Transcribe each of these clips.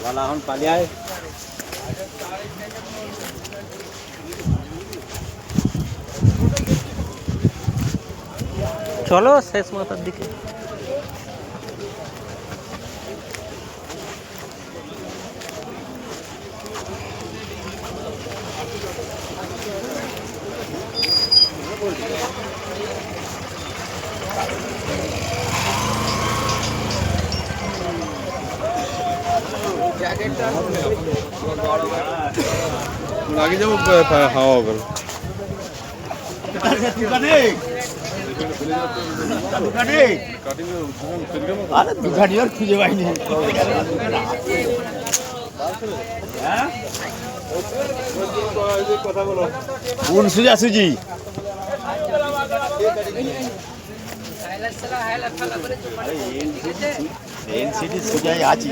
वाला हम पालियाए চলো শেষ মাথার দিকে। আগে যাবো হাওয়া হবে दुकानी और खुजे भाई नहीं कौन सुजा सुजी এনসিডি সুজাই আছি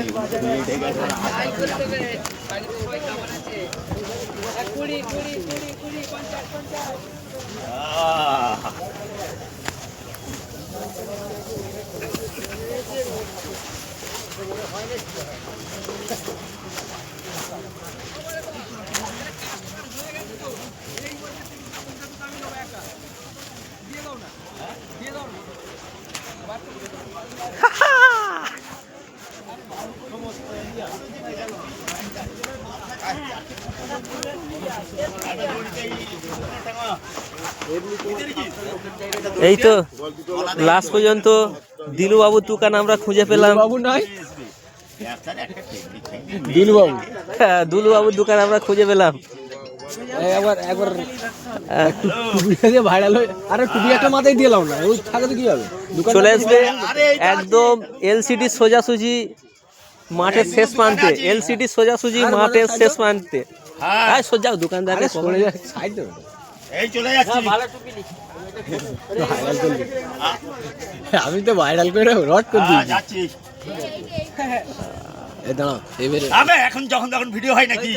এই তো লাস্ট পর্যন্ত দিলু বাবুর দোকান আমরা খুঁজে পেলাম। বাবু নয় দিলু বাবু হ্যাঁ, দুলু বাবুর দোকান আমরা খুঁজে পেলাম। একবার একবার টুপি ভাইরাল হয়ে আরে টুপি একটা মাথায় দিলাম না ওই থাকে তো কি হবে চলে আসবে একদম এলসিডি সোজাসুজি মাঠের শেষ প্রান্তে, এলসিডি সোজাসুজি মাঠের শেষ প্রান্তে। হ্যাঁ সোজাও দোকানদারে সরে যায় সাইড দেবে এই চলে যাচ্ছি ভাইরাল করলি আমি তো ভাইরাল করে রড করে দিই যাচ্ছি এই দাঁড়াও এবারে আবে এখন যখন তখন ভিডিও হয় নাকি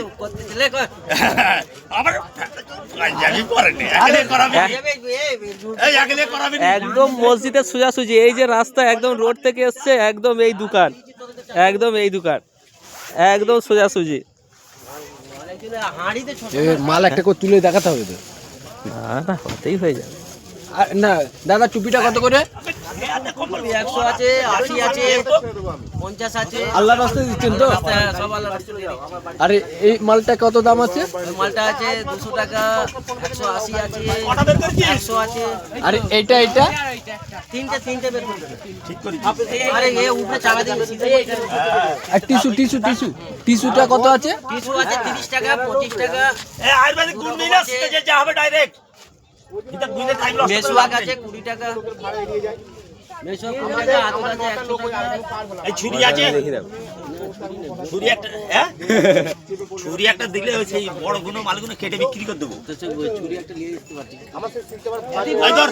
আবার জানি পরে নে আগলে করাবি এই আগলে করাবি একদম মসজিদের সোজাসুজি এই যে রাস্তা একদম রোড থেকে এসছে একদম এই দোকান, একদম এই দোকান একদম সোজাসুজি। মাল একটা করে তুলে দেখাতে হবে তো না না হতেই হয়ে যাবে। না দাদা টুপিটা কত করে 100 আছে, 80 আছে, 50 আছে। আল্লাহর রাস্তায় দিচ্ছেন তো সব আল্লাহর রাস্তায় দাও। আরে এই মালটা কত দাম আছে ওই মালটা আছে 200 টাকা, 180 আছে, 100 আছে। আরে এইটা এইটা তিনটে বের করে ঠিক করে আরে এ উপরে চালা দিন আর টিস্যু টিস্যু টিস্যু টিস্যুটা কত আছে টিস্যু আছে 30 টাকা, 25 টাকা। এই আয়ুর্বেদিক গুণ নিয়ে না সিটে যা হবে ডাইরেক্ট এটা দুইলে টাইম লস মেসওয়াক আছে 20 টাকা। মেসওয়াক 20 টাকা, আতর আছে 100 টাকা। এই ছুরি আছে ছুরি একটা হ্যাঁ ছুরি একটা দিলে ওই সেই বড় গুলো মালগুলো কেটে বিক্রি করে দেবো তো চুরি একটা নিয়ে যেতে পারছি। এই ধর